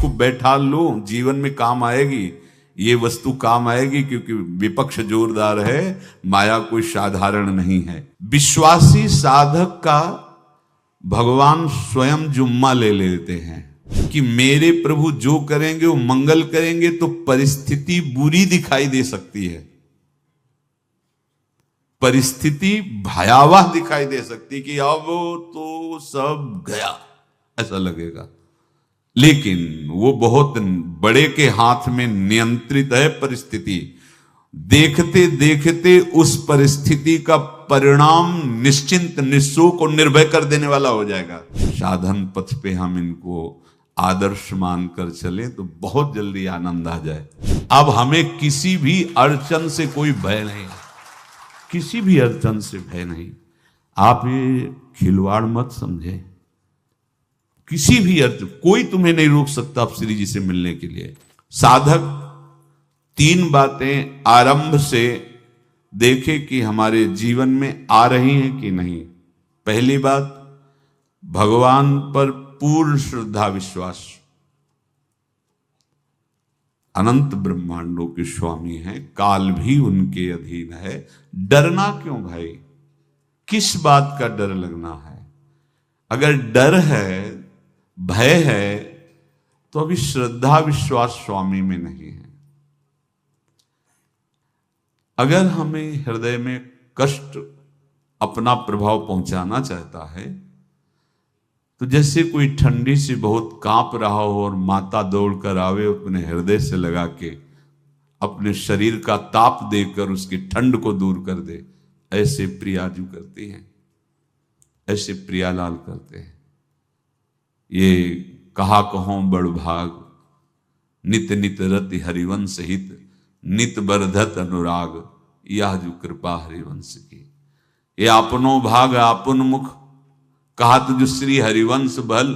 इसको बैठा लो, जीवन में काम आएगी, ये वस्तु काम आएगी, क्योंकि विपक्ष जोरदार है, माया कोई साधारण नहीं है। विश्वासी साधक का भगवान स्वयं जुम्मा ले लेते हैं कि मेरे प्रभु जो करेंगे वो मंगल करेंगे। तो परिस्थिति बुरी दिखाई दे सकती है, परिस्थिति भयावह दिखाई दे सकती कि अब तो सब गया, ऐसा लगेगा, लेकिन वो बहुत बड़े के हाथ में नियंत्रित है परिस्थिति। देखते देखते उस परिस्थिति का परिणाम निश्चिंत, निःशोक और निर्भय कर देने वाला हो जाएगा। साधन पथ पे हम इनको आदर्श मानकर चले तो बहुत जल्दी आनंद आ जाए। अब हमें किसी भी अड़चन से कोई भय नहीं, किसी भी अड़चन से भय नहीं। आप ये खिलवाड़ मत समझे, किसी भी अर्थ कोई तुम्हें नहीं रोक सकता आप श्री जी से मिलने के लिए। साधक 3 बातें आरंभ से देखे कि हमारे जीवन में आ रही हैं कि नहीं। पहली बात, भगवान पर पूर्ण श्रद्धा विश्वास। अनंत ब्रह्मांडों के स्वामी हैं, काल भी उनके अधीन है। डरना क्यों भाई, किस बात का डर लगना है? अगर डर है, भय है, तो अभी श्रद्धा विश्वास स्वामी में नहीं है। अगर हमें हृदय में कष्ट अपना प्रभाव पहुंचाना चाहता है, तो जैसे कोई ठंडी से बहुत कांप रहा हो और माता दौड़कर आवे, अपने हृदय से लगा के अपने शरीर का ताप देकर उसकी ठंड को दूर कर दे, ऐसे प्रियाजू करती हैं, ऐसे प्रियालाल करते हैं। ये कहा कहो बड़ भाग, नित नित रति हरिवंश हित, नित बरधत अनुराग, यह जो कृपा हरिवंश की। ये आपनो भाग आपन मुख, कहा तुझ श्री हरिवंश बल,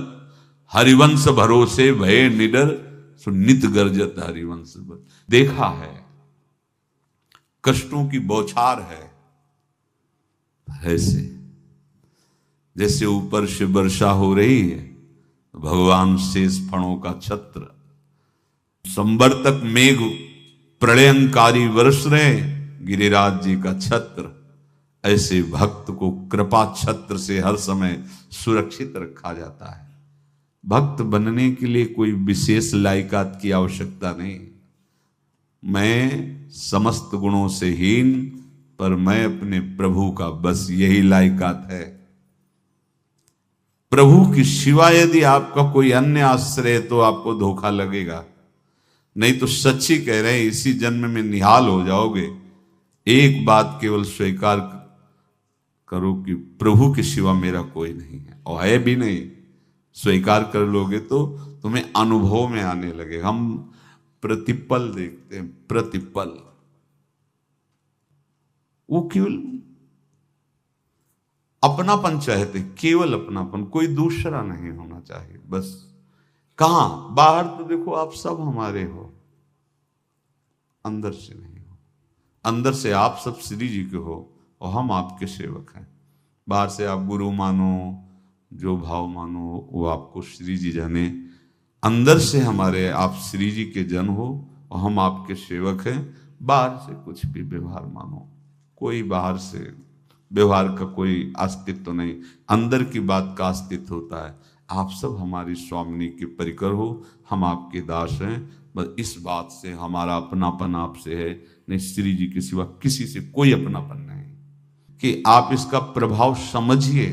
हरिवंश भरोसे भय निडर, सो नित गर्जत हरिवंश बल। देखा है, कष्टों की बौछार है, ऐसे जैसे ऊपर से वर्षा हो रही है, भगवान शेष फणों का छत्र, संवर्तक मेघ प्रलयंकारी वर्ष रहे, गिरिराज जी का छत्र। ऐसे भक्त को कृपा छत्र से हर समय सुरक्षित रखा जाता है। भक्त बनने के लिए कोई विशेष लायकात की आवश्यकता नहीं। मैं समस्त गुणों से हीन, पर मैं अपने प्रभु का, बस यही लायकात है। प्रभु की सिवा यदि आपका कोई अन्य आश्रय, तो आपको धोखा लगेगा। नहीं तो सच्ची कह रहे हैं, इसी जन्म में निहाल हो जाओगे। एक बात केवल स्वीकार करो कि प्रभु के सिवा मेरा कोई नहीं है, और है भी नहीं। स्वीकार कर लोगे तो तुम्हें अनुभव में आने लगे। हम प्रतिपल देखते हैं, प्रतिपल, वो केवल अपनापन चाहते, केवल अपनापन, कोई दूसरा नहीं होना चाहिए। बस कहां बाहर तो देखो आप सब हमारे हो, अंदर से नहीं हो। अंदर से आप सब श्री जी के हो और हम आपके सेवक हैं। बाहर से आप गुरु मानो, जो भाव मानो, वो आपको श्री जी जाने। अंदर से हमारे आप श्री जी के जन हो और हम आपके सेवक हैं। बाहर से कुछ भी व्यवहार मानो, कोई बाहर से व्यवहार का कोई अस्तित्व नहीं, अंदर की बात का अस्तित्व होता है। आप सब हमारी स्वामिनी के परिकर हो, हम आपके दास हैं। बस इस बात से हमारा अपनापन आपसे है, नहीं श्री जी के सिवा किसी से कोई अपनापन नहीं। कि आप इसका प्रभाव समझिए।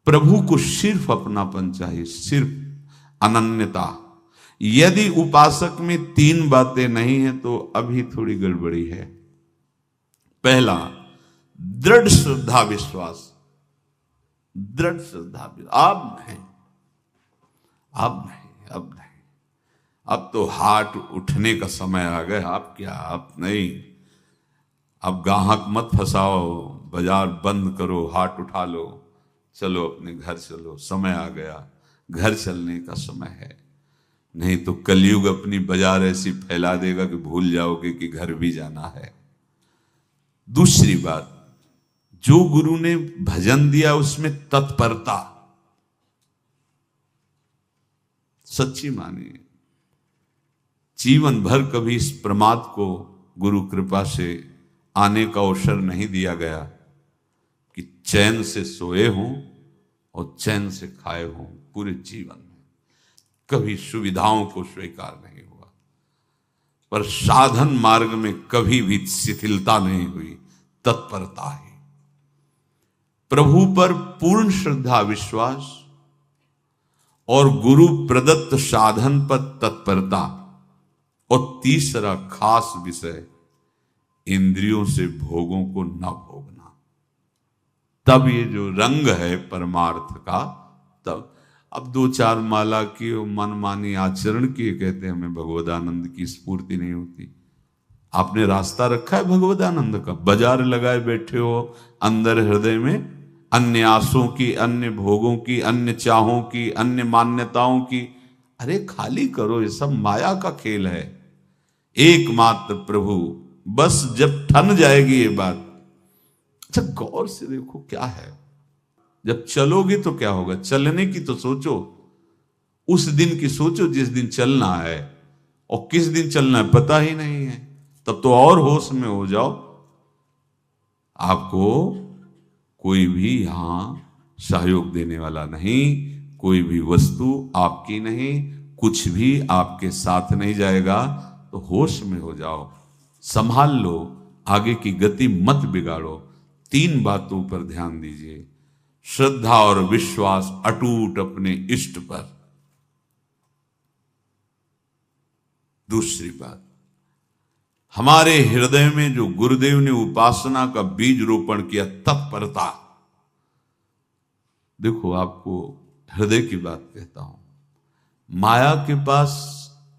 प्रभु को सिर्फ अपनापन चाहिए, सिर्फ अनन्यता। यदि उपासक में 3 बातें नहीं है तो अभी थोड़ी गड़बड़ी है। पहला, दृढ़ श्रद्धा विश्वास। दृढ़ श्रद्धा, अब नहीं, अब नहीं, अब नहीं, अब तो हाथ उठने का समय आ गया। अब क्या, अब नहीं, अब गाहक मत फंसाओ, बाजार बंद करो, हाथ उठा लो, चलो अपने घर चलो, समय आ गया, घर चलने का समय है। नहीं तो कलयुग अपनी बाजार ऐसी फैला देगा कि भूल जाओगे कि घर भी जाना है। दूसरी बात, जो गुरु ने भजन दिया उसमें तत्परता। सच्ची मानिए। जीवन भर कभी इस प्रमाद को गुरु कृपा से आने का अवसर नहीं दिया गया कि चैन से सोए हों और चैन से खाए हों। पूरे जीवन में कभी सुविधाओं को स्वीकार नहीं हुआ, पर साधन मार्ग में कभी भी शिथिलता नहीं हुई, तत्परता ही। प्रभु पर पूर्ण श्रद्धा विश्वास और गुरु प्रदत्त साधन पर तत्परता, और तीसरा खास विषय इंद्रियों से भोगों को न भोगना। तब ये जो रंग है परमार्थ का, तब अब 2-4 माला की और मनमानी आचरण की कहते हैं हमें भगवदानंद की स्फूर्ति नहीं होती। आपने रास्ता रखा है भगवदानंद का, बाजार लगाए बैठे हो अंदर हृदय में अन्य आसों की, अन्य भोगों की, अन्य चाहों की, अन्य मान्यताओं की। अरे खाली करो, ये सब माया का खेल है। एकमात्र प्रभु, बस जब ठन जाएगी ये बात। अच्छा गौर से देखो क्या है, जब चलोगे तो क्या होगा, चलने की तो सोचो, उस दिन की सोचो जिस दिन चलना है, और किस दिन चलना है पता ही नहीं है, तब तो और होश में हो जाओ। आपको कोई भी यहां सहयोग देने वाला नहीं, कोई भी वस्तु आपकी नहीं, कुछ भी आपके साथ नहीं जाएगा। तो होश में हो जाओ, संभाल लो, आगे की गति मत बिगाड़ो। 3 बातों पर ध्यान दीजिए, श्रद्धा और विश्वास अटूट अपने इष्ट पर। दूसरी बात, हमारे हृदय में जो गुरुदेव ने उपासना का बीज रोपण किया, तत्परता। देखो आपको हृदय की बात कहता हूं, माया के पास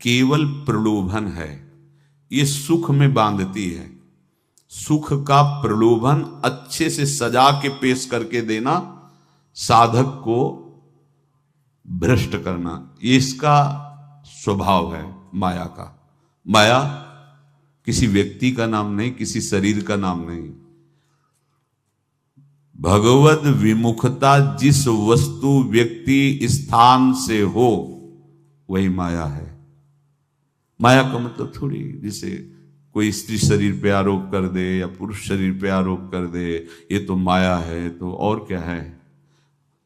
केवल प्रलोभन है, ये सुख में बांधती है। सुख का प्रलोभन अच्छे से सजा के पेश करके देना, साधक को भ्रष्ट करना, ये इसका स्वभाव है माया का। माया किसी व्यक्ति का नाम नहीं, किसी शरीर का नाम नहीं। भगवत विमुखता जिस वस्तु व्यक्ति स्थान से हो वही माया है। माया का मतलब थोड़ी जैसे कोई स्त्री शरीर पे आरोप कर दे या पुरुष शरीर पे आरोप कर दे, ये तो माया है, तो और क्या है।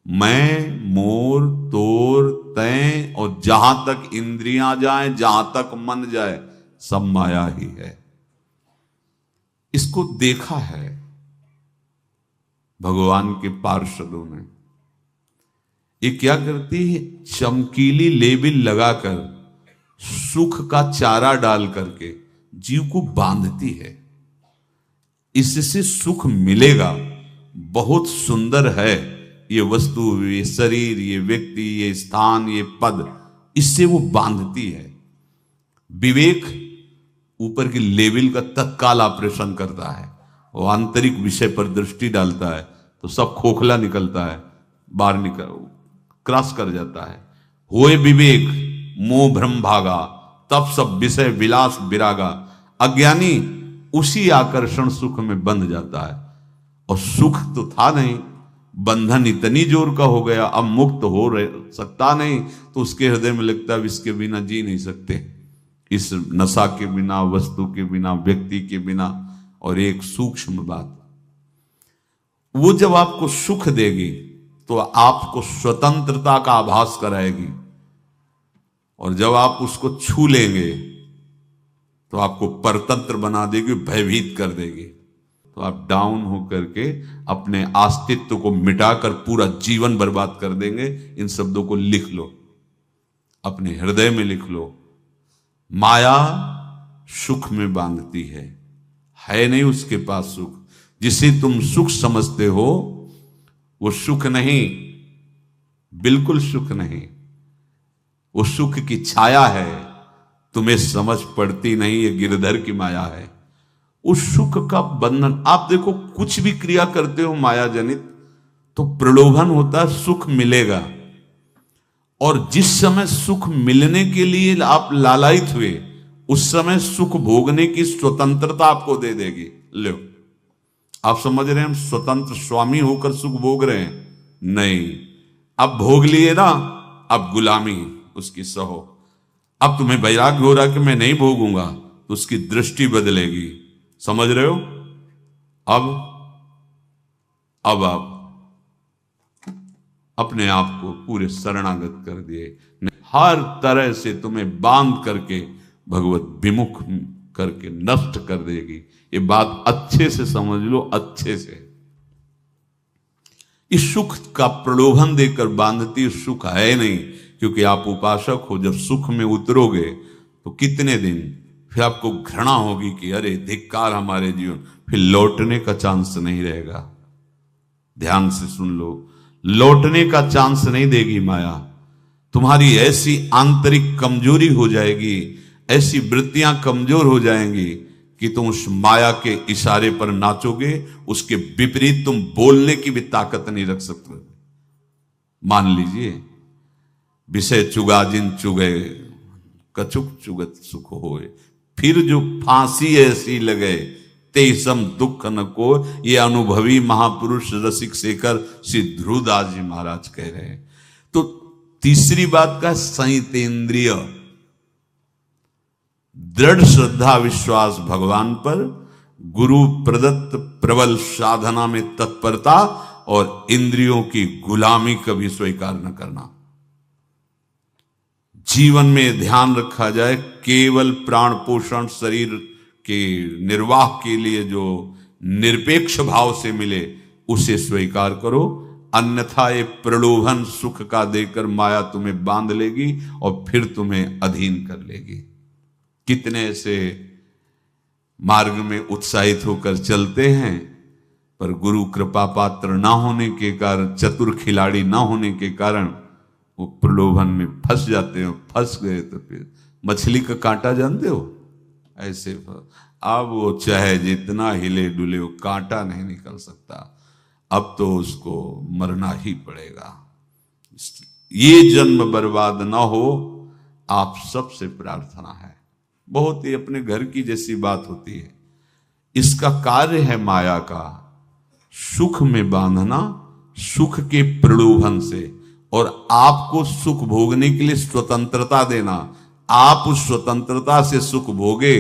मैं, मोर, तोर, तय और जहां तक इंद्रियां जाएं, जहां तक मन जाए, सब माया ही है। इसको देखा है भगवान के पार्षदों ने। ये क्या करती है, चमकीली लेबिल लगाकर, सुख का चारा डाल करके जीव को बांधती है। इससे सुख मिलेगा, बहुत सुंदर है ये वस्तु, ये शरीर, ये व्यक्ति, ये स्थान, ये पद, इससे वो बांधती है। विवेक ऊपर की लेवल का तत्काल ऑपरेशन करता है, वो आंतरिक विषय पर दृष्टि डालता है तो सब खोखला निकलता है, बाहर निकल क्रॉस कर जाता है। होए विवेक मोह भ्रम भागा, तब सब विषय विलास विरागा। अज्ञानी उसी आकर्षण सुख में बंध जाता है, और सुख तो था नहीं, बंधन इतनी जोर का हो गया, अब मुक्त हो सकता नहीं, तो उसके हृदय में लगता है इसके बिना जी नहीं सकते, इस नशा के बिना, वस्तु के बिना, व्यक्ति के बिना। और एक सूक्ष्म बात, वो जब आपको सुख देगी तो आपको स्वतंत्रता का आभास कराएगी, और जब आप उसको छू लेंगे तो आपको परतंत्र बना देगी, भयभीत कर देगी। तो आप डाउन होकर के अपने अस्तित्व को मिटाकर पूरा जीवन बर्बाद कर देंगे। इन शब्दों को लिख लो, अपने हृदय में लिख लो। माया सुख में बांधती है नहीं उसके पास सुख। जिसे तुम सुख समझते हो वो सुख नहीं, बिल्कुल सुख नहीं, वो सुख की छाया है, तुम्हें समझ पड़ती नहीं, ये गिरधर की माया है। उस सुख का बंधन, आप देखो कुछ भी क्रिया करते हो माया जनित तो प्रलोभन होता है, सुख मिलेगा, और जिस समय सुख मिलने के लिए आप लालायित हुए उस समय सुख भोगने की स्वतंत्रता आपको दे देगी। लो, आप समझ रहे हैं हम स्वतंत्र स्वामी होकर सुख भोग रहे हैं? नहीं, अब भोग लिए ना, अब गुलामी, उसकी सहो। अब तुम्हें वैराग्य हो रहा कि मैं नहीं भोगूंगा, तो उसकी दृष्टि बदलेगी। समझ रहे हो? अब आप अपने आप को पूरे शरणागत कर दिए, हर तरह से तुम्हें बांध करके भगवत विमुख करके नष्ट कर देगी। ये बात अच्छे से समझ लो, अच्छे से। इस सुख का प्रलोभन देकर बांधती सुख है नहीं, क्योंकि आप उपासक हो। जब सुख में उतरोगे तो कितने दिन फिर आपको घृणा होगी कि अरे धिक्कार हमारे जीवन, फिर लौटने का चांस नहीं रहेगा। ध्यान से सुन लो, लौटने का चांस नहीं देगी माया। तुम्हारी ऐसी आंतरिक कमजोरी हो जाएगी, ऐसी वृत्तियां कमजोर हो जाएंगी कि तुम उस माया के इशारे पर नाचोगे, उसके विपरीत तुम बोलने की भी ताकत नहीं रख सकते। मान लीजिए, विषय चुगा जिन चुगे, कछुक चुगत सुख होए, फिर जो फांसी ऐसी लगे तेसम दुख न को। ये अनुभवी महापुरुष रसिक शेखर श्री ध्रुवदास जी महाराज कह रहे हैं। तो तीसरी बात का संयतेंद्रिय, दृढ़ श्रद्धा विश्वास भगवान पर, गुरु प्रदत्त प्रबल साधना में तत्परता, और इंद्रियों की गुलामी कभी स्वीकार न करना। जीवन में ध्यान रखा जाए, केवल प्राण पोषण शरीर के निर्वाह के लिए जो निरपेक्ष भाव से मिले उसे स्वीकार करो, अन्यथा ये प्रलोभन सुख का देकर माया तुम्हें बांध लेगी और फिर तुम्हें अधीन कर लेगी। कितने ऐसे मार्ग में उत्साहित होकर चलते हैं, पर गुरु कृपा पात्र ना होने के कारण, चतुर खिलाड़ी ना होने के कारण वो प्रलोभन में फंस जाते हैं। फंस गए तो फिर मछली का कांटा जानते हो, ऐसे अब वो चाहे जितना हिले डुले वो कांटा नहीं निकल सकता, अब तो उसको मरना ही पड़ेगा। ये जन्म बर्बाद ना हो, आप सबसे प्रार्थना है। बहुत ही अपने घर की जैसी बात होती है। इसका कार्य है माया का सुख में बांधना, सुख के प्रलोभन से, और आपको सुख भोगने के लिए स्वतंत्रता देना। आप उस स्वतंत्रता से सुख भोगे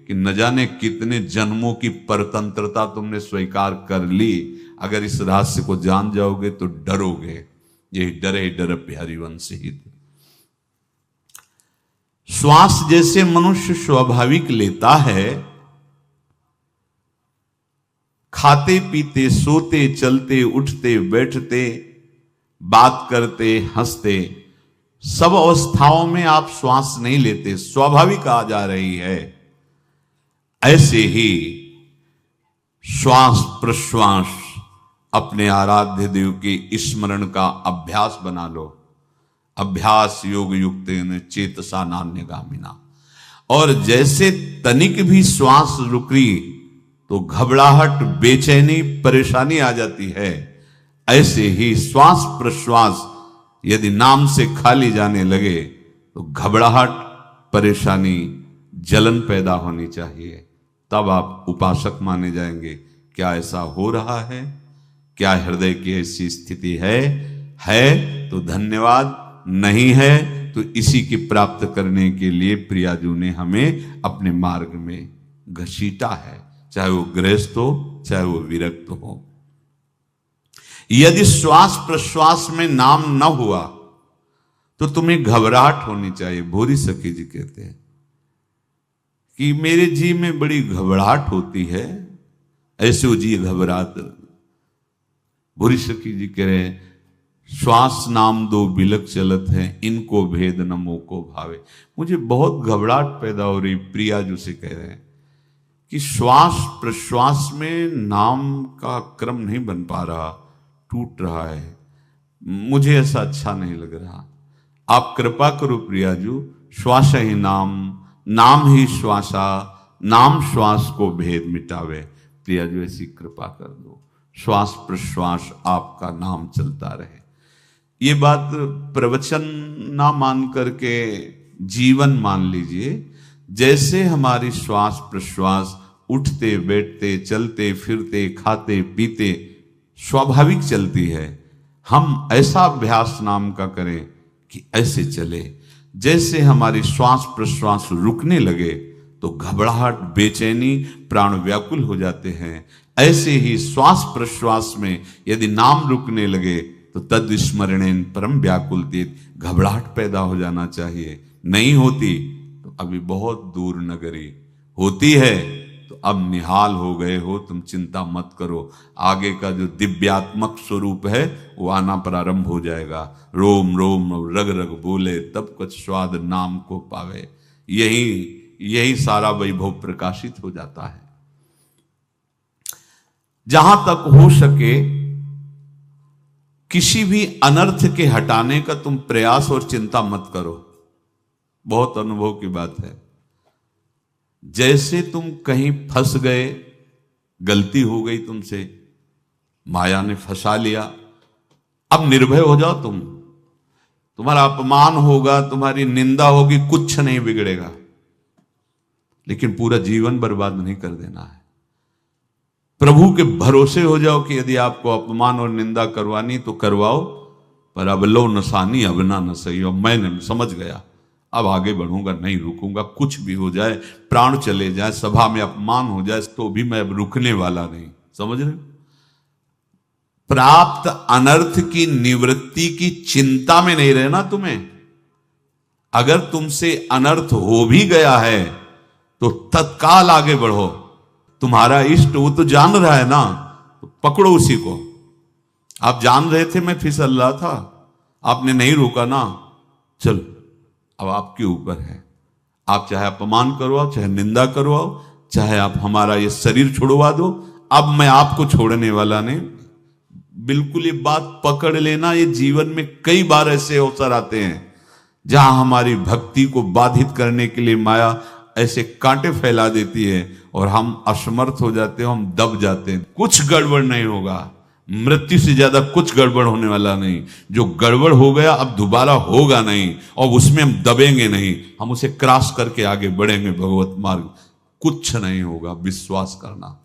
कि न जाने कितने जन्मों की परतंत्रता तुमने स्वीकार कर ली। अगर इस रहस्य को जान जाओगे तो डरोगे। यही डरे डर हरिवंश ही। श्वास जैसे मनुष्य स्वाभाविक लेता है, खाते पीते सोते चलते उठते बैठते बात करते हंसते, सब अवस्थाओं में आप श्वास नहीं लेते, स्वाभाविक आ जा रही है। ऐसे ही श्वास प्रश्वास अपने आराध्य देव के स्मरण का अभ्यास बना लो। अभ्यास योग युक्तेन चेतसा नान्यगामिना। और जैसे तनिक भी श्वास रुकी तो घबराहट, बेचैनी, परेशानी आ जाती है, ऐसे ही श्वास प्रश्वास यदि नाम से खाली जाने लगे तो घबराहट, परेशानी, जलन पैदा होनी चाहिए। तब आप उपासक माने जाएंगे। क्या ऐसा हो रहा है? क्या हृदय की ऐसी स्थिति है तो धन्यवाद, नहीं है तो इसी की प्राप्त करने के लिए प्रियाजू ने हमें अपने मार्ग में घसीटा है, चाहे वो गृहस्थ हो चाहे वो विरक्त हो। यदि श्वास प्रश्वास में नाम न हुआ तो तुम्हें घबराहट होनी चाहिए। भूरी सखी जी कहते हैं कि मेरे जी में बड़ी घबराहट होती है, ऐसे वो जी घबरात। भूरी सखी जी कह रहे हैं, श्वास नाम दो बिलक चलत है, इनको भेद न मोको भावे। मुझे बहुत घबराहट पैदा हो रही। प्रिया जो से कह रहे हैं कि श्वास प्रश्वास में नाम का क्रम नहीं बन पा रहा, टूट रहा है, मुझे ऐसा अच्छा नहीं लग रहा। आप कृपा करो प्रियाजू, श्वास ही नाम, नाम ही श्वासा, नाम श्वास को भेद मिटावे। प्रियाजू ऐसी कृपा कर दो, श्वास प्रश्वास आपका नाम चलता रहे। ये बात प्रवचन ना मान करके जीवन मान लीजिए। जैसे हमारी श्वास प्रश्वास उठते बैठते चलते फिरते खाते पीते स्वाभाविक चलती है, हम ऐसा अभ्यास नाम का करें कि ऐसे चले। जैसे हमारी श्वास प्रश्वास रुकने लगे तो घबराहट, बेचैनी, प्राण व्याकुल हो जाते हैं, ऐसे ही श्वास प्रश्वास में यदि नाम रुकने लगे तो तद स्मरणेन परम व्याकुलतीत, घबराहट पैदा हो जाना चाहिए। नहीं होती तो अभी बहुत दूर नगरी, होती है तो अब निहाल हो गए हो, तुम चिंता मत करो। आगे का जो दिव्यात्मक स्वरूप है वो आना प्रारंभ हो जाएगा। रोम रोम रग रग बोले तब कुछ स्वाद नाम को पावे, यही सारा वैभव प्रकाशित हो जाता है। जहां तक हो सके किसी भी अनर्थ के हटाने का तुम प्रयास और चिंता मत करो। बहुत अनुभव की बात है। जैसे तुम कहीं फंस गए, गलती हो गई तुमसे, माया ने फंसा लिया, अब निर्भय हो जाओ। तुम्हारा अपमान होगा, तुम्हारी निंदा होगी, कुछ नहीं बिगड़ेगा, लेकिन पूरा जीवन बर्बाद नहीं कर देना है। प्रभु के भरोसे हो जाओ कि यदि आपको अपमान और निंदा करवानी तो करवाओ, पर अब लो नसानी अब ना न सही। और मैंने समझ गया, अब आगे बढ़ूंगा, नहीं रुकूंगा। कुछ भी हो जाए, प्राण चले जाए, सभा में अपमान हो जाए, तो भी मैं अब रुकने वाला नहीं। समझ रहे? प्राप्त अनर्थ की निवृत्ति की चिंता में नहीं रहना तुम्हें। अगर तुमसे अनर्थ हो भी गया है तो तत्काल आगे बढ़ो। तुम्हारा इष्ट वो तो जान रहा है ना, तो पकड़ो उसी को। आप जान रहे थे मैं फिसल रहा था, आपने नहीं रोका ना, चलो अब आपके ऊपर है। आप चाहे अपमान करवाओ, चाहे निंदा करवाओ, चाहे आप हमारा ये शरीर छुड़वा दो, अब मैं आपको छोड़ने वाला नहीं। बिल्कुल ये बात पकड़ लेना। ये जीवन में कई बार ऐसे अवसर आते हैं जहां हमारी भक्ति को बाधित करने के लिए माया ऐसे कांटे फैला देती है और हम असमर्थ हो जाते हैं, हम दब जाते हैं। कुछ गड़बड़ नहीं होगा, मृत्यु से ज्यादा कुछ गड़बड़ होने वाला नहीं। जो गड़बड़ हो गया अब दोबारा होगा नहीं, और उसमें हम दबेंगे नहीं, हम उसे क्रॉस करके आगे बढ़ेंगे भगवत मार्ग। कुछ नहीं होगा, विश्वास करना।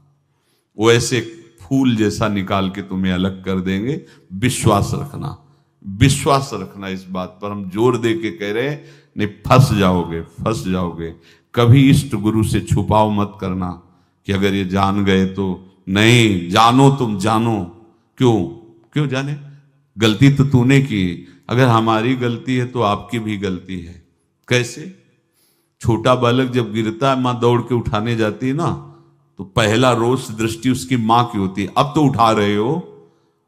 वो ऐसे फूल जैसा निकाल के तुम्हें अलग कर देंगे। विश्वास रखना, विश्वास रखना। इस बात पर हम जोर दे के कह रहे हैं, नहीं फंस जाओगे, फंस जाओगे। कभी इष्ट गुरु से छुपाओ मत करना कि अगर ये जान गए तो। नहीं, जानो, तुम जानो। क्यों जाने? गलती तो तूने की। अगर हमारी गलती है तो आपकी भी गलती है। कैसे? छोटा बालक जब गिरता है, मां दौड़ के उठाने जाती है ना, तो पहला रोष दृष्टि उसकी मां की होती है। अब तो उठा रहे हो,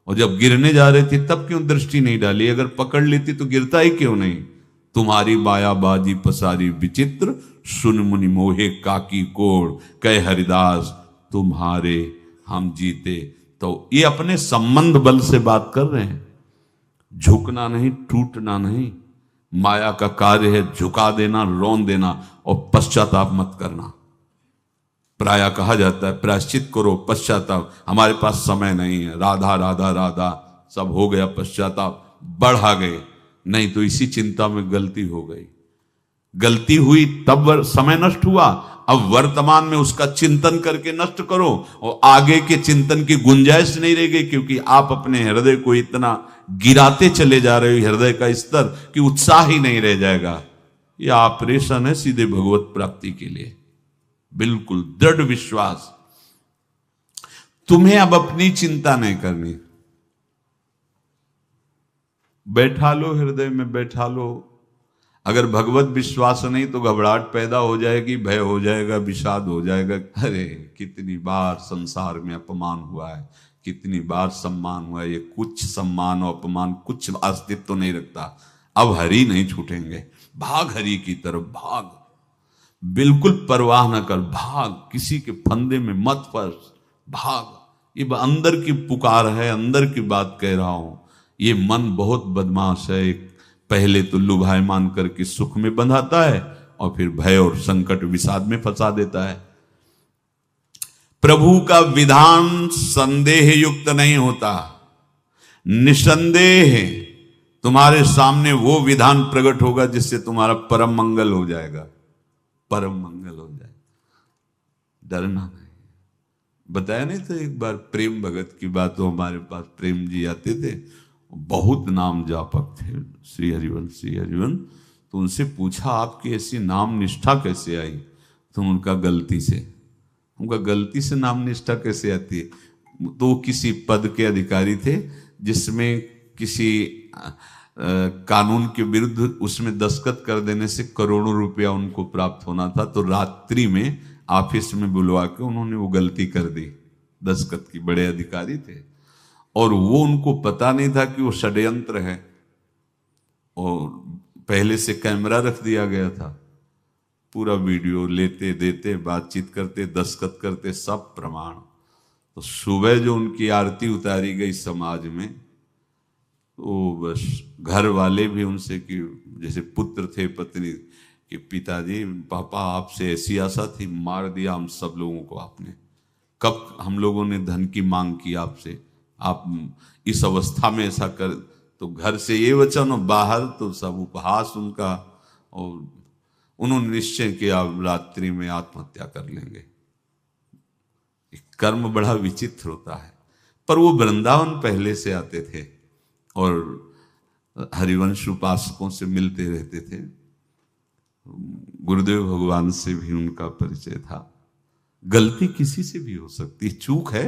और जब गिरने जा रहे थे तब क्यों दृष्टि नहीं डाली? अगर पकड़ लेती तो गिरता ही क्यों नहीं? तुम्हारी मायाबाजी पसारी विचित्र, सुन मुनि मोहे काकी कोड़, कह हरिदास तुम्हारे हम जीते। तो ये अपने संबंध बल से बात कर रहे हैं। झुकना नहीं, टूटना नहीं। माया का कार्य है झुका देना, रौन देना, और पश्चाताप मत करना। प्राय कहा जाता है प्रायश्चित करो, पश्चाताप। हमारे पास समय नहीं है। राधा राधा राधा सब हो गया, पश्चाताप बढ़ा गए। नहीं तो इसी चिंता में गलती हो गई। गलती हुई तब समय नष्ट हुआ, अब वर्तमान में उसका चिंतन करके नष्ट करो, और आगे के चिंतन की गुंजाइश नहीं रह गई, क्योंकि आप अपने हृदय को इतना गिराते चले जा रहे हो, हृदय का स्तर, कि उत्साह ही नहीं रह जाएगा। यह ऑपरेशन है सीधे भगवत प्राप्ति के लिए। बिल्कुल दृढ़ विश्वास। तुम्हें अब अपनी चिंता नहीं करनी। बैठा लो, हृदय में बैठा लो। अगर भगवत विश्वास नहीं तो घबराहट पैदा हो जाएगी, भय हो जाएगा, विषाद हो जाएगा। अरे कितनी बार संसार में अपमान हुआ है, कितनी बार सम्मान हुआ है। ये कुछ सम्मान और अपमान कुछ अस्तित्व तो नहीं रखता। अब हरि नहीं छूटेंगे। भाग हरि की तरफ, भाग। बिल्कुल परवाह न कर, भाग। किसी के फंदे में मत फंस, भाग। ये अंदर की पुकार है, अंदर की बात कह रहा हूं। ये मन बहुत बदमाश है। पहले तो लुभायमान करके सुख में बंधाता है, और फिर भय और संकट विषाद में फंसा देता है। प्रभु का विधान संदेह युक्त नहीं होता। निसंदेह तुम्हारे सामने वो विधान प्रकट होगा जिससे तुम्हारा परम मंगल हो जाएगा, परम मंगल हो जाएगा। डरना नहीं। बताया नहीं था एक बार प्रेम भगत की बात। तो हमारे पास प्रेम जी आते थे, बहुत नाम जापक थे, श्री हरिवंश, श्री हरिवंश। तो उनसे पूछा आपकी ऐसी नाम निष्ठा कैसे आई? तो उनका गलती से। उनका गलती से नाम निष्ठा कैसे आती है? तो वो किसी पद के अधिकारी थे जिसमें किसी कानून के विरुद्ध उसमें दस्तखत कर देने से करोड़ों रुपया उनको प्राप्त होना था। तो रात्रि में ऑफिस में बुलवा के उन्होंने वो गलती कर दी दस्तखत की। बड़े अधिकारी थे और वो उनको पता नहीं था कि वो षड्यंत्र है, और पहले से कैमरा रख दिया गया था। पूरा वीडियो लेते देते, बातचीत करते, दस्तखत करते, सब प्रमाण। तो सुबह जो उनकी आरती उतारी गई समाज में, तो बस घर वाले भी उनसे कि जैसे पुत्र थे पत्नी कि पिताजी पापा आपसे ऐसी आशा थी, मार दिया हम सब लोगों को आपने। कब हम लोगों ने धन की मांग की आपसे, आप इस अवस्था में ऐसा कर। तो घर से ये वचन और बाहर तो सब उपहास उनका, और उन्होंने निश्चय किया अब रात्रि में आत्महत्या कर लेंगे। कर्म बड़ा विचित्र होता है। पर वो वृंदावन पहले से आते थे और हरिवंश उपासकों से मिलते रहते थे। गुरुदेव भगवान से भी उनका परिचय था। गलती किसी से भी हो सकती, चूक है,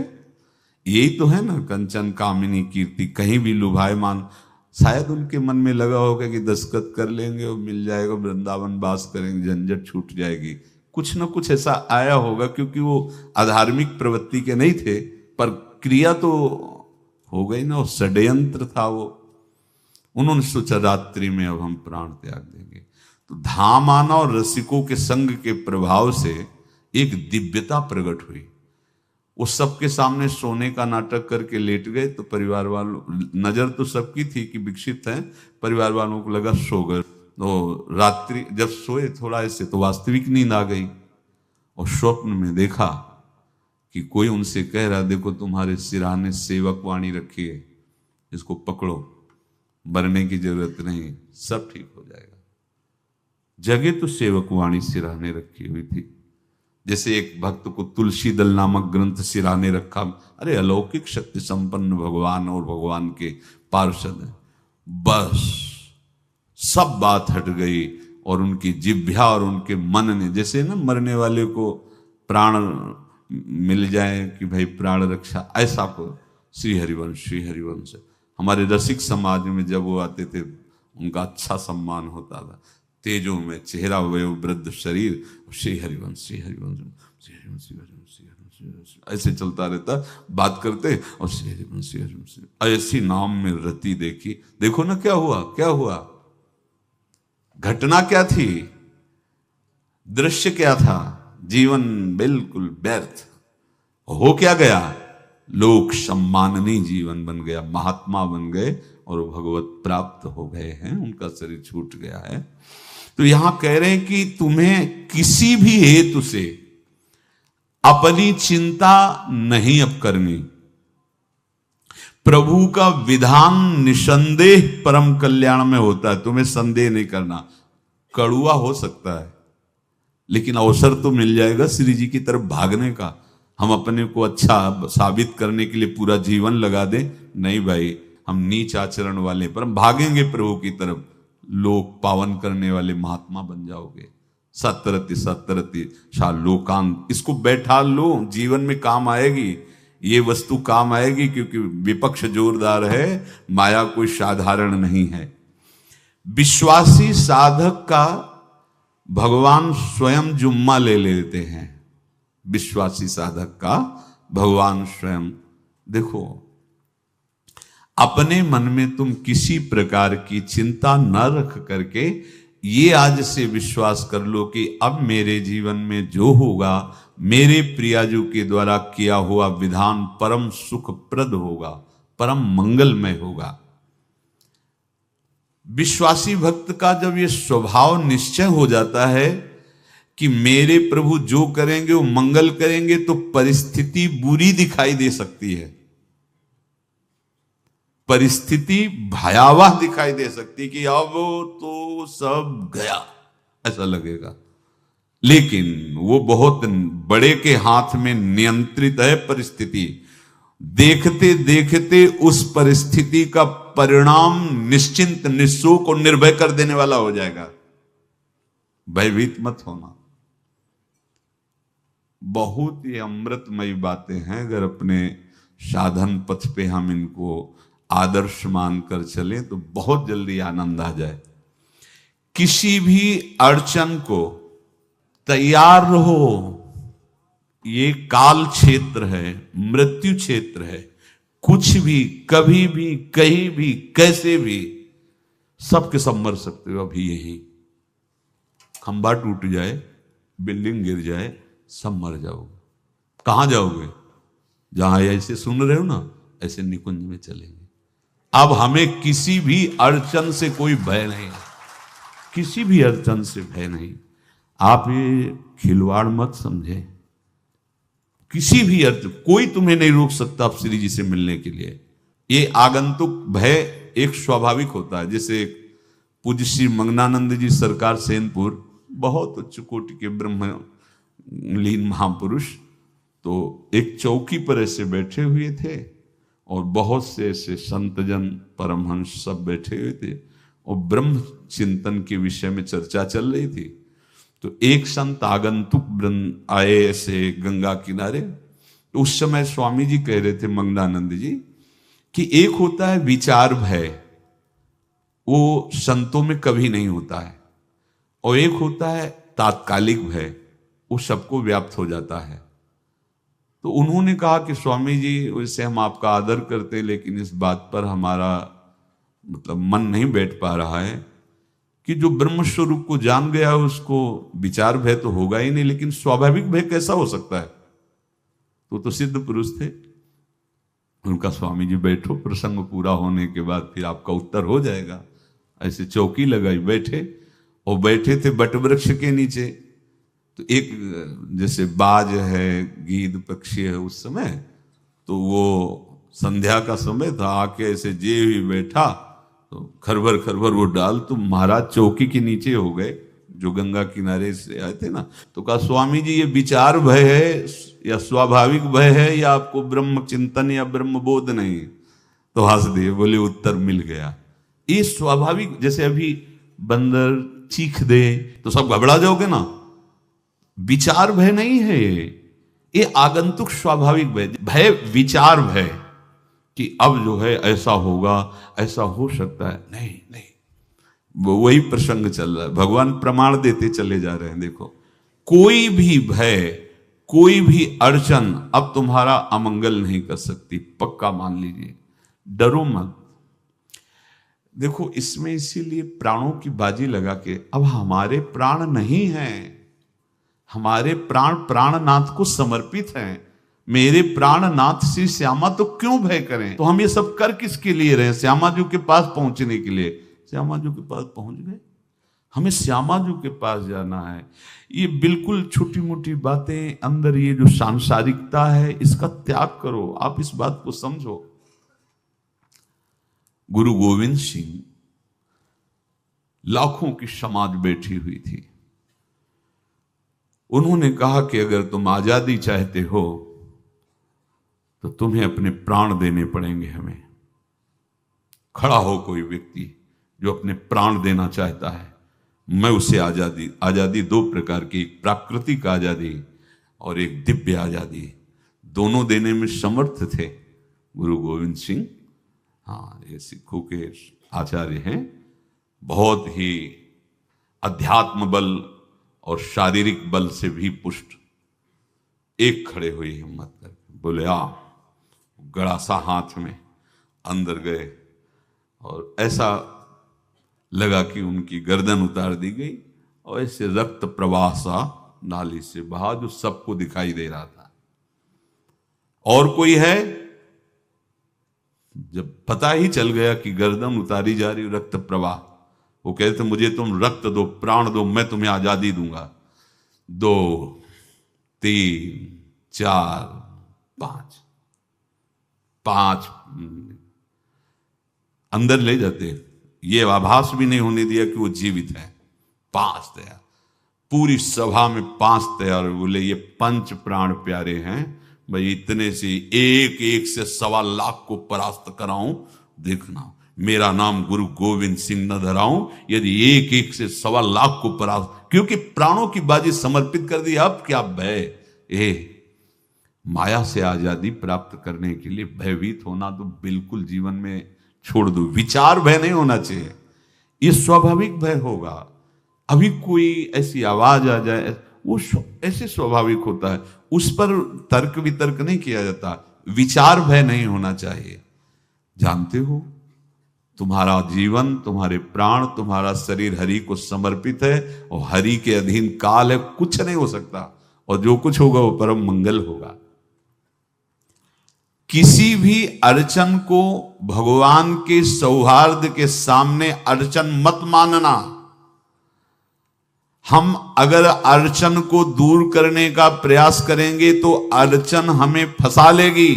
यही तो है ना। कंचन कामिनी कीर्ति, कहीं भी लुभायमान। शायद उनके मन में लगा होगा कि दस्तखत कर लेंगे और मिल जाएगा, वृंदावन वास करेंगे, झंझट छूट जाएगी। कुछ ना कुछ ऐसा आया होगा, क्योंकि वो अधार्मिक प्रवृत्ति के नहीं थे, पर क्रिया तो हो गई ना, षड्यंत्र था वो। उन्होंने सोचा रात्रि में अब हम प्राण त्याग देंगे। तो धाम आना और रसिकों के संग के प्रभाव से एक दिव्यता प्रकट हुई। वो सबके सामने सोने का नाटक करके लेट गए। तो परिवार वालों, नजर तो सबकी थी कि विकसित है, परिवार वालों को लगा सो गए। तो रात्रि जब सोए थोड़ा ऐसे, तो वास्तविक नींद आ गई और स्वप्न में देखा कि कोई उनसे कह रहा, देखो तुम्हारे सिरहाने सेवक वाणी रखी है, इसको पकड़ो, मरने की जरूरत नहीं, सब ठीक हो जाएगा। जगह तो सेवक वाणी सिरहाने रखी हुई थी। जैसे एक भक्त को तुलसी दल नामक ग्रंथ सिरहाने रखा। अरे अलौकिक शक्ति संपन्न भगवान और भगवान के पार्षद हैं। बस सब बात हट गई और उनकी जिह्वा और उनके मन ने, जैसे ना मरने वाले को प्राण मिल जाए कि भाई प्राण रक्षा, ऐसा को श्री हरिवंश हमारे रसिक समाज में जब वो आते थे उनका अच्छा सम्मान होता था। तेजो में चेहरा, वयो वृद्ध शरीर, श्री हरिवंश ऐसे चलता रहता, बात करते और श्री हरिवंश ऐसी नाम में रति देखी। देखो ना क्या हुआ, घटना क्या थी, दृश्य क्या था, जीवन बिल्कुल व्यर्थ हो क्या गया, लोक सम्माननीय जीवन बन गया, महात्मा बन गए और भगवत प्राप्त हो गए हैं, उनका शरीर छूट गया है। तो यहां कह रहे हैं कि तुम्हें किसी भी हेतु से अपनी चिंता नहीं अब करनी। प्रभु का विधान निसंदेह परम कल्याण में होता है, तुम्हें संदेह नहीं करना। कड़ुआ हो सकता है लेकिन अवसर तो मिल जाएगा श्री जी की तरफ भागने का। हम अपने को अच्छा साबित करने के लिए पूरा जीवन लगा दें, नहीं भाई, हम नीच आचरण वाले पर हम भागेंगे प्रभु की तरफ, लोक पावन करने वाले महात्मा बन जाओगे। सतरति शाह लोकांत, इसको बैठा लो, जीवन में काम आएगी, ये वस्तु काम आएगी, क्योंकि विपक्ष जोरदार है, माया कोई साधारण नहीं है। विश्वासी साधक का भगवान स्वयं जुम्मा ले लेते हैं। विश्वासी साधक का भगवान स्वयं, देखो अपने मन में तुम किसी प्रकार की चिंता न रख करके ये आज से विश्वास कर लो कि अब मेरे जीवन में जो होगा, मेरे प्रियाजू के द्वारा किया हुआ विधान परम सुखप्रद होगा, परम मंगलमय होगा। विश्वासी भक्त का जब ये स्वभाव निश्चय हो जाता है कि मेरे प्रभु जो करेंगे वो मंगल करेंगे, तो परिस्थिति बुरी दिखाई दे सकती है, परिस्थिति भयावह दिखाई दे सकती कि अब तो सब गया, ऐसा लगेगा। लेकिन वो बहुत बड़े के हाथ में नियंत्रित है परिस्थिति। देखते देखते उस परिस्थिति का परिणाम निश्चिंत, निःशोक और निर्भय कर देने वाला हो जाएगा। भयभीत मत होना। बहुत ही अमृतमयी बातें हैं, अगर अपने साधन पथ पे हम इनको आदर्श मानकर चलें तो बहुत जल्दी आनंद आ जाए। किसी भी अड़चन को तैयार रहो, ये काल क्षेत्र है, मृत्यु क्षेत्र है। कुछ भी, कभी भी, कहीं भी, कैसे भी, सबके सब मर सकते हो। अभी यही खंबा टूट जाए, बिल्डिंग गिर जाए, सब मर जाओगे। कहां जाओगे? जहां ऐसे सुन रहे हो ना, ऐसे निकुंज में चलेंगे। अब हमें किसी भी अड़चन से कोई भय नहीं, किसी भी अड़चन से भय नहीं। आप ये खिलवाड़ मत समझे। किसी भी अर्थ कोई तुम्हें नहीं रोक सकता आप श्री जी से मिलने के लिए। ये आगंतुक भय एक स्वाभाविक होता है। जैसे पूज्य श्री मंगनानंद जी सरकार सेनपुर, बहुत उच्च कोटि के ब्रह्मलीन महापुरुष, तो एक चौकी पर ऐसे बैठे हुए थे और बहुत से ऐसे संतजन परमहंस सब बैठे हुए थे और ब्रह्म चिंतन के विषय में चर्चा चल रही थी। तो एक संत आगंतुक वृंद आए ऐसे गंगा किनारे। तो उस समय स्वामी जी कह रहे थे मंगनानंद जी कि एक होता है विचार भय, वो संतों में कभी नहीं होता है, और एक होता है तात्कालिक भय, वो सबको व्याप्त हो जाता है। तो उन्होंने कहा कि स्वामी जी, वैसे हम आपका आदर करते हैं, लेकिन इस बात पर हमारा मतलब मन नहीं बैठ पा रहा है कि जो ब्रह्म स्वरूप को जान गया है उसको विचार भय तो होगा ही नहीं, लेकिन स्वाभाविक भय कैसा हो सकता है? तो सिद्ध पुरुष थे। उनका स्वामी जी बैठो, प्रसंग पूरा होने के बाद फिर आपका उत्तर हो जाएगा। ऐसे चौकी लगाई, बैठे, और बैठे थे बटवृक्ष के नीचे। तो एक जैसे बाज है, गीद पक्षी है, उस समय तो वो संध्या का समय था, आके ऐसे जे ही बैठा तो खरबर खरबर वो डाल, तो महाराज चौकी के नीचे हो गए, जो गंगा किनारे से आए थे ना। तो कहा स्वामी जी ये विचार भय है या स्वाभाविक भय है या आपको ब्रह्म चिंतन या ब्रह्म बोध नहीं? तो हंस दिए, बोले उत्तर मिल गया। ये स्वाभाविक, जैसे अभी बंदर चीख दे तो सब घबरा जाओगे ना, विचार भय नहीं है ये आगंतुक स्वाभाविक भय। भय विचार भय कि अब जो है ऐसा होगा, ऐसा हो सकता है, नहीं नहीं, वही प्रसंग चल रहा है। भगवान प्रमाण देते चले जा रहे हैं। देखो, कोई भी भय, कोई भी अड़चन अब तुम्हारा अमंगल नहीं कर सकती, पक्का मान लीजिए। डरो मत। देखो, इसमें इसीलिए प्राणों की बाजी लगा के, अब हमारे प्राण नहीं हैं, हमारे प्राण प्राणनाथ को समर्पित हैं। मेरे प्राणनाथ श्री श्यामा, तो क्यों भय करें? तो हम ये सब कर किसके लिए रहे? श्यामा जी के पास पहुंचने के लिए। श्यामा जी के पास पहुंच गए, हमें श्यामा जी के पास जाना है। ये बिल्कुल छोटी मोटी बातें, अंदर ये जो सांसारिकता है, इसका त्याग करो। आप इस बात को समझो। गुरु गोविंद सिंह, लाखों की समाज बैठी हुई थी। उन्होंने कहा कि अगर तुम आजादी चाहते हो तो तुम्हें अपने प्राण देने पड़ेंगे। हमें खड़ा हो कोई व्यक्ति जो अपने प्राण देना चाहता है, मैं उसे आजादी, आजादी दो प्रकार की, एक प्राकृतिक आजादी और एक दिव्य आजादी, दोनों देने में समर्थ थे गुरु गोविंद सिंह। हाँ, ये सिखों के आचार्य हैं, बहुत ही अध्यात्म बल और शारीरिक बल से भी पुष्ट। एक खड़े हुए हिम्मत करके, बोले आ, गड़ासा हाथ में अंदर गए और ऐसा लगा कि उनकी गर्दन उतार दी गई और ऐसे रक्त प्रवाह सा नाली से बहा, जो सबको दिखाई दे रहा था। और कोई है? जब पता ही चल गया कि गर्दन उतारी जा रही, रक्त प्रवाह, वो कहते मुझे तुम रक्त दो, प्राण दो, मैं तुम्हें आजादी दूंगा। 2 3 4 5 अंदर ले जाते, ये आभास भी नहीं होने दिया कि वो जीवित है। 5 तैयार, पूरी सभा में 5 तैयार। बोले ये पंच प्राण प्यारे हैं भाई, इतने से एक एक से 1.25 लाख को परास्त कराऊं, देखना। मेरा नाम गुरु गोविंद सिंह न धराऊं, यदि एक एक से 1.25 को परास्त, क्योंकि प्राणों की बाजी समर्पित कर दी। अब क्या भय, माया से आजादी प्राप्त करने के लिए भयभीत होना तो बिल्कुल जीवन में छोड़ दो। विचार भय नहीं होना चाहिए, ये स्वाभाविक भय होगा। अभी कोई ऐसी आवाज आ जाए, वो ऐसे स्वाभाविक होता है, उस पर तर्क वितर्क नहीं किया जाता। विचार भय नहीं होना चाहिए। जानते हो, तुम्हारा जीवन, तुम्हारे प्राण, तुम्हारा शरीर हरि को समर्पित है और हरि के अधीन काल है, कुछ नहीं हो सकता, और जो कुछ होगा वो परम मंगल होगा। किसी भी अड़चन को भगवान के सौहार्द के सामने अड़चन मत मानना। हम अगर अड़चन को दूर करने का प्रयास करेंगे तो अड़चन हमें फंसा लेगी,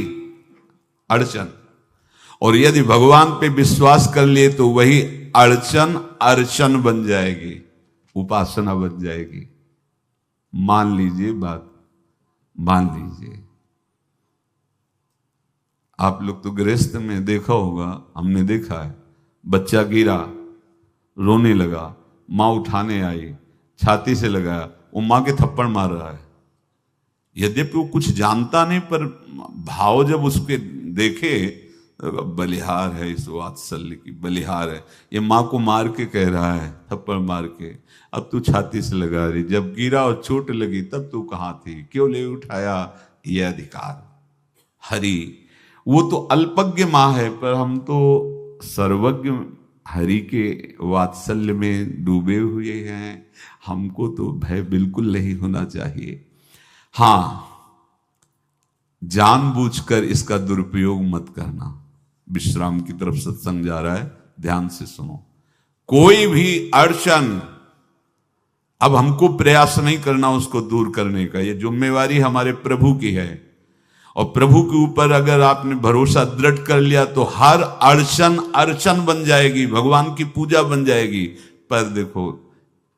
अड़चन। और यदि भगवान पे विश्वास कर लिए तो वही अड़चन अर्चन बन जाएगी, उपासना बन जाएगी। मान लीजिए बात, मान लीजिए आप लोग तो गृहस्थ में देखा होगा, हमने देखा है, बच्चा गिरा, रोने लगा, मां उठाने आई, छाती से लगाया, वो मां के थप्पड़ मार रहा है। यद्यपि वो कुछ जानता नहीं, पर भाव जब उसके देखे, बलिहार है इस वात्सल्य की, बलिहार है, ये मां को मार के कह रहा है, थप्पड़ मार के, अब तू छाती से लगा रही, जब गिरा और चोट लगी तब तू कहां थी, क्यों ले उठाया, ये अधिकार। हरि वो तो अल्पज्ञ मां है, पर हम तो सर्वज्ञ हरि के वात्सल्य में डूबे हुए हैं। हमको तो भय बिल्कुल नहीं होना चाहिए। हां, जानबूझकर इसका दुरुपयोग मत करना। विश्राम की तरफ सत्संग जा रहा है, ध्यान से सुनो। कोई भी अड़चन, अब हमको प्रयास नहीं करना उसको दूर करने का, ये जिम्मेवारी हमारे प्रभु की है। और प्रभु के ऊपर अगर आपने भरोसा दृढ़ कर लिया तो हर अड़चन अर्चन बन जाएगी, भगवान की पूजा बन जाएगी। पर देखो,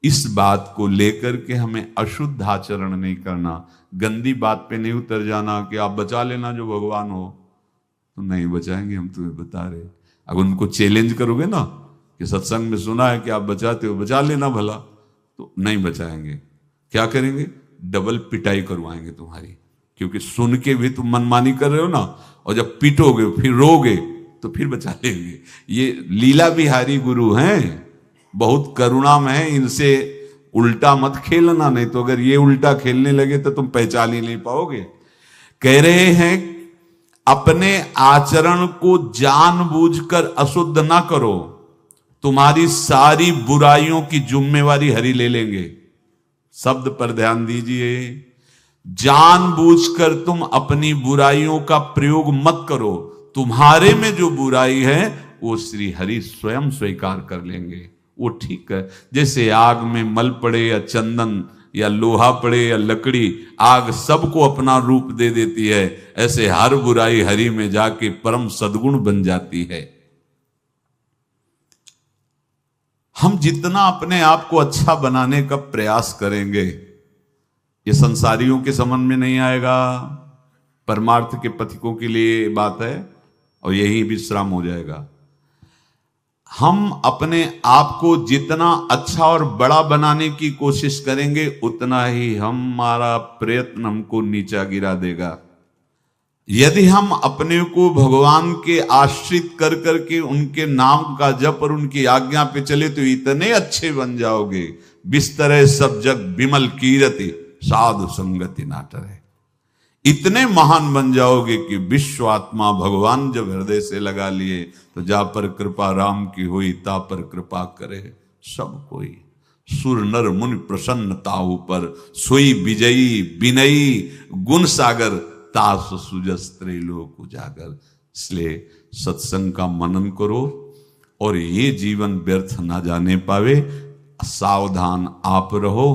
इस बात को लेकर के हमें अशुद्ध आचरण नहीं करना, गंदी बात पे नहीं उतर जाना कि आप बचा लेना जो भगवान हो। तो नहीं बचाएंगे, हम तुम्हें बता रहे। अगर उनको चैलेंज करोगे ना कि सत्संग में सुना है कि आप बचाते हो, बचा लेना भला, तो नहीं बचाएंगे। क्या करेंगे? डबल पिटाई करवाएंगे तुम्हारी, क्योंकि सुन के भी तुम मनमानी कर रहे हो ना, और जब पीटोगे फिर रोगे तो फिर बचा लेंगे। ये लीला बिहारी गुरु हैं, बहुत करुणामय है, इनसे उल्टा मत खेलना, नहीं तो अगर ये उल्टा खेलने लगे तो तुम पहचान ही नहीं पाओगे। कह रहे हैं अपने आचरण को जानबूझकर अशुद्ध ना करो, तुम्हारी सारी बुराइयों की जिम्मेवारी हरि ले लेंगे। शब्द पर ध्यान दीजिए, जानबूझकर तुम अपनी बुराइयों का प्रयोग मत करो, तुम्हारे में जो बुराई है वो श्री हरि स्वयं स्वीकार कर लेंगे। वो ठीक है, जैसे आग में मल पड़े या चंदन या लोहा पड़े या लकड़ी, आग सबको अपना रूप दे देती है, ऐसे हर बुराई हरि में जाके परम सद्गुण बन जाती है। हम जितना अपने आप को अच्छा बनाने का प्रयास करेंगे, ये संसारियों के समझ में नहीं आएगा, परमार्थ के पथिकों के लिए बात है, और यही विश्राम हो जाएगा। हम अपने आप को जितना अच्छा और बड़ा बनाने की कोशिश करेंगे, उतना ही हमारा प्रयत्न हमको नीचा गिरा देगा। यदि हम अपने को भगवान के आश्रित कर करके उनके नाम का जप और उनकी आज्ञा पे चले तो इतने अच्छे बन जाओगे, बिस्तरे सब जग विमल कीरति साधु संगति नाटरे। इतने महान बन जाओगे कि विश्व आत्मा भगवान जब हृदय से लगा लिए तो जा पर कृपा राम की हुई, ता पर कृपा करे सब कोई। सुर नर मुनि प्रसन्नता ऊपर, सोई विजयी विनयी गुण सागर, तास सुजस त्रैलोक उजागर। इसलिए सत्संग का मनन करो, और ये जीवन व्यर्थ ना जाने पावे, सावधान आप रहो,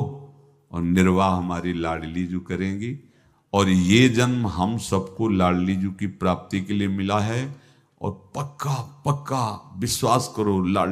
और निर्वाह हमारी लाडली जू करेंगी। और ये जन्म हम सबको लाडली जू की प्राप्ति के लिए मिला है, और पक्का पक्का विश्वास करो, लाडली